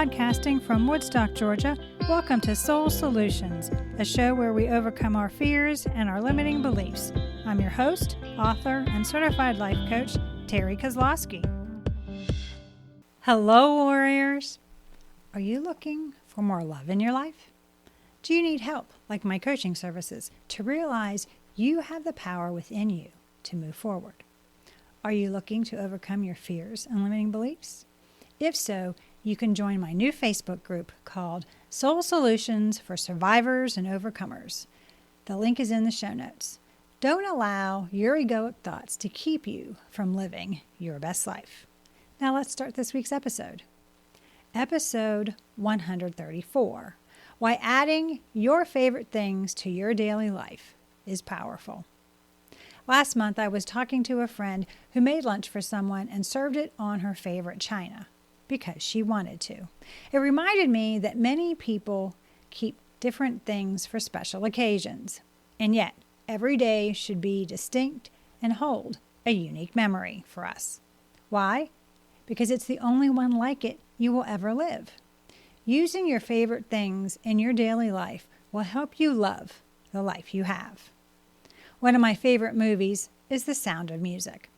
Podcasting from Woodstock, Georgia, welcome to Soul Solutions, a show where we overcome our fears and our limiting beliefs. I'm your host, author, and certified life coach, Terry Kozlowski. Hello, warriors. Are you looking for more love in your life? Do you need help, like my coaching services, to realize you have the power within you to move forward? Are you looking to overcome your fears and limiting beliefs? If so, you can join my new Facebook group called Soul Solutions for Survivors and Overcomers. The link is in the show notes. Don't allow your egoic thoughts to keep you from living your best life. Now let's start this week's episode. Episode 134, Why Adding Your Favorite Things to Your Daily Life is Powerful. Last month, I was talking to a friend who made lunch for someone and served it on her favorite china because she wanted to. It reminded me that many people keep different things for special occasions, and yet every day should be distinct and hold a unique memory for us. Why? Because it's the only one like it you will ever live. Using your favorite things in your daily life will help you love the life you have. One of my favorite movies is The Sound of Music.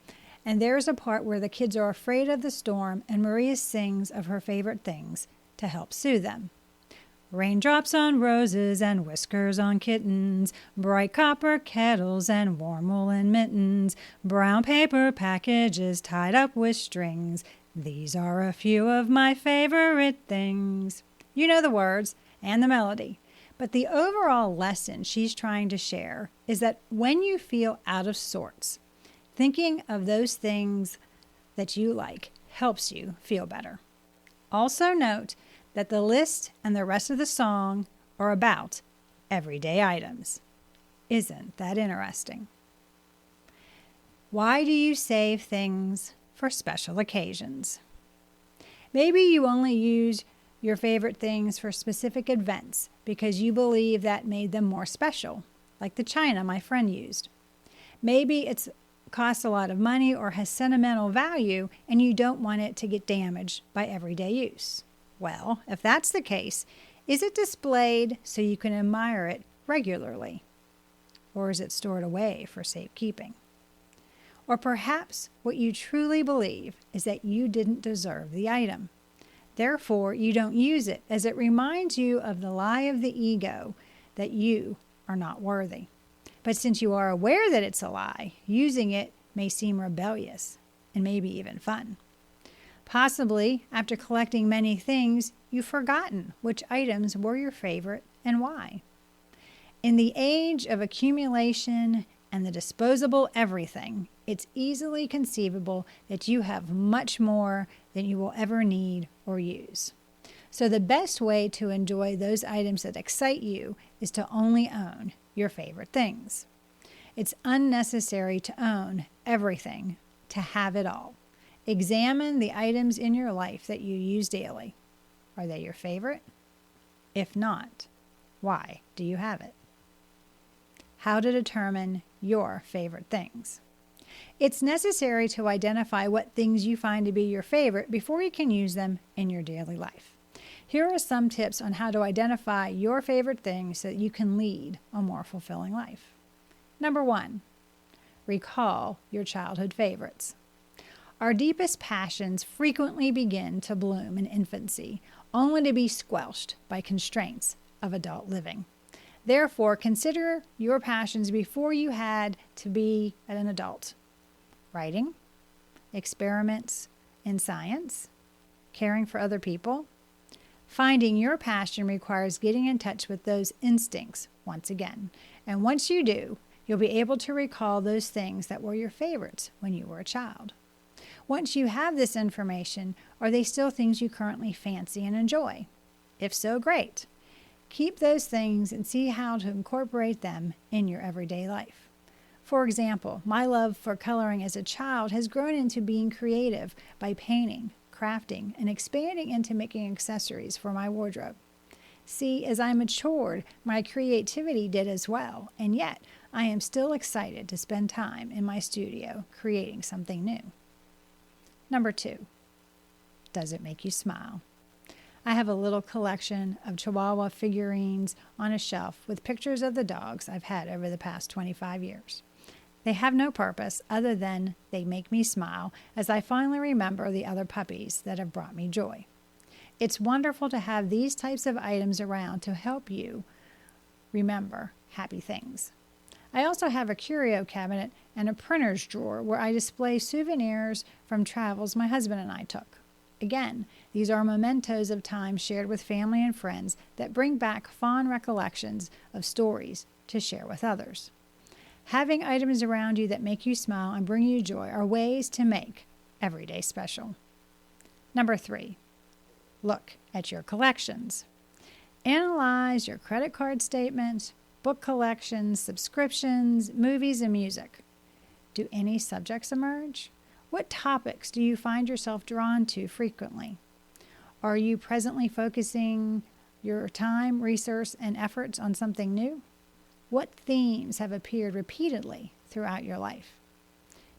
And there's a part where the kids are afraid of the storm and Maria sings of her favorite things to help soothe them. Raindrops on roses and whiskers on kittens, bright copper kettles and warm woolen mittens, brown paper packages tied up with strings. These are a few of my favorite things. You know the words and the melody. But the overall lesson she's trying to share is that when you feel out of sorts, thinking of those things that you like helps you feel better. Also note that the list and the rest of the song are about everyday items. Isn't that interesting? Why do you save things for special occasions? Maybe you only use your favorite things for specific events because you believe that made them more special, like the china my friend used. Maybe it's costs a lot of money or has sentimental value and you don't want it to get damaged by everyday use. Well, if that's the case, is it displayed so you can admire it regularly? Or is it stored away for safekeeping? Or perhaps what you truly believe is that you didn't deserve the item. Therefore, you don't use it as it reminds you of the lie of the ego that you are not worthy. But since you are aware that it's a lie, using it may seem rebellious and maybe even fun. Possibly, after collecting many things, you've forgotten which items were your favorite and why. In the age of accumulation and the disposable everything, it's easily conceivable that you have much more than you will ever need or use. So the best way to enjoy those items that excite you is to only own your favorite things. It's unnecessary to own everything, to have it all. Examine the items in your life that you use daily. Are they your favorite? If not, why do you have it? How to determine your favorite things. It's necessary to identify what things you find to be your favorite before you can use them in your daily life. Here are some tips on how to identify your favorite things so that you can lead a more fulfilling life. Number 1, recall your childhood favorites. Our deepest passions frequently begin to bloom in infancy, only to be squelched by constraints of adult living. Therefore, consider your passions before you had to be an adult. Writing, experiments in science, caring for other people. Finding your passion requires getting in touch with those instincts once again. And once you do, you'll be able to recall those things that were your favorites when you were a child. Once you have this information, are they still things you currently fancy and enjoy? If so, great. Keep those things and see how to incorporate them in your everyday life. For example, my love for coloring as a child has grown into being creative by painting, crafting, and expanding into making accessories for my wardrobe. See, as I matured, my creativity did as well, and yet I am still excited to spend time in my studio creating something new. Number 2, does it make you smile? I have a little collection of Chihuahua figurines on a shelf with pictures of the dogs I've had over the past 25 years. They have no purpose other than they make me smile as I finally remember the other puppies that have brought me joy. It's wonderful to have these types of items around to help you remember happy things. I also have a curio cabinet and a printer's drawer where I display souvenirs from travels my husband and I took. Again, these are mementos of time shared with family and friends that bring back fond recollections of stories to share with others. Having items around you that make you smile and bring you joy are ways to make every day special. Number 3, look at your collections. Analyze your credit card statements, book collections, subscriptions, movies, and music. Do any subjects emerge? What topics do you find yourself drawn to frequently? Are you presently focusing your time, resource, and efforts on something new? What themes have appeared repeatedly throughout your life?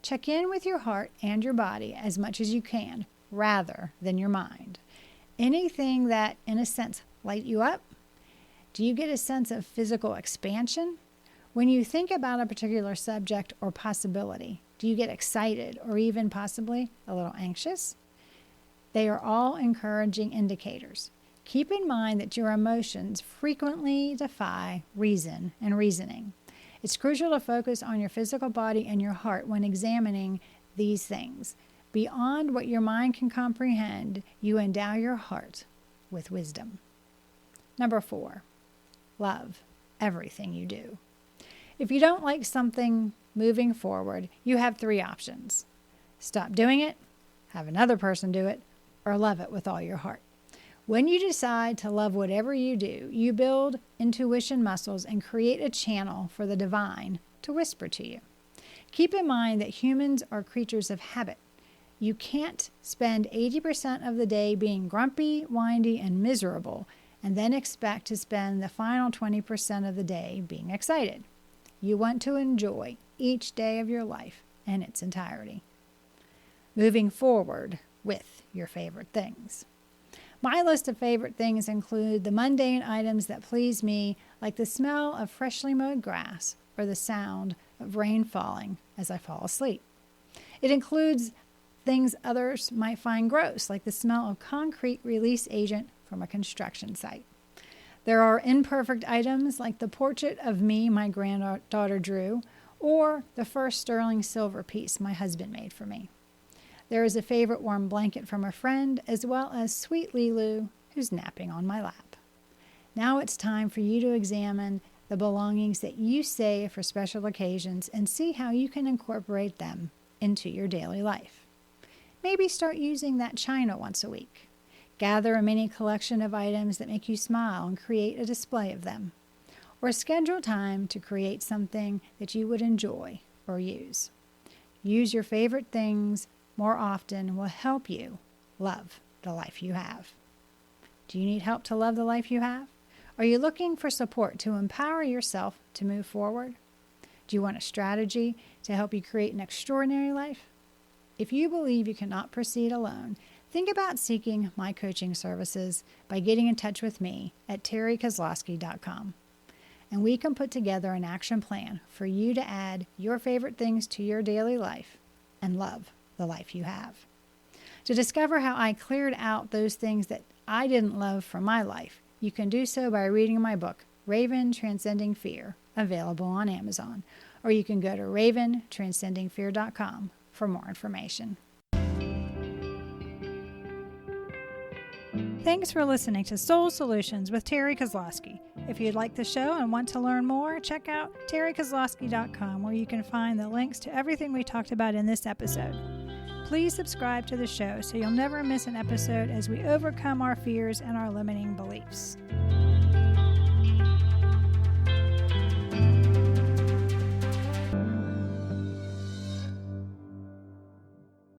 Check in with your heart and your body as much as you can, rather than your mind. Anything that, in a sense, light you up? Do you get a sense of physical expansion? When you think about a particular subject or possibility, do you get excited or even possibly a little anxious? They are all encouraging indicators. Keep in mind that your emotions frequently defy reason and reasoning. It's crucial to focus on your physical body and your heart when examining these things. Beyond what your mind can comprehend, you endow your heart with wisdom. Number 4, love everything you do. If you don't like something moving forward, you have 3 options. Stop doing it, have another person do it, or love it with all your heart. When you decide to love whatever you do, you build intuition muscles and create a channel for the divine to whisper to you. Keep in mind that humans are creatures of habit. You can't spend 80% of the day being grumpy, whiny, and miserable, and then expect to spend the final 20% of the day being excited. You want to enjoy each day of your life in its entirety. Moving forward with your favorite things. My list of favorite things include the mundane items that please me, like the smell of freshly mowed grass or the sound of rain falling as I fall asleep. It includes things others might find gross, like the smell of concrete release agent from a construction site. There are imperfect items like the portrait of me my granddaughter drew, or the first sterling silver piece my husband made for me. There is a favorite warm blanket from a friend, as well as sweet Lilu, who's napping on my lap. Now it's time for you to examine the belongings that you save for special occasions and see how you can incorporate them into your daily life. Maybe start using that china once a week. Gather a mini collection of items that make you smile and create a display of them. Or schedule time to create something that you would enjoy or use. Use your favorite things more often will help you love the life you have. Do you need help to love the life you have? Are you looking for support to empower yourself to move forward? Do you want a strategy to help you create an extraordinary life? If you believe you cannot proceed alone, think about seeking my coaching services by getting in touch with me at terrykozlowski.com. And we can put together an action plan for you to add your favorite things to your daily life and love the life you have. To discover how I cleared out those things that I didn't love from my life, you can do so by reading my book, Raven Transcending Fear, available on Amazon, or you can go to raventranscendingfear.com for more information. Thanks for listening to Soul Solutions with Terry Kozlowski. If you'd like the show and want to learn more, check out terrykozlowski.com, where you can find the links to everything we talked about in this episode. Please subscribe to the show so you'll never miss an episode as we overcome our fears and our limiting beliefs.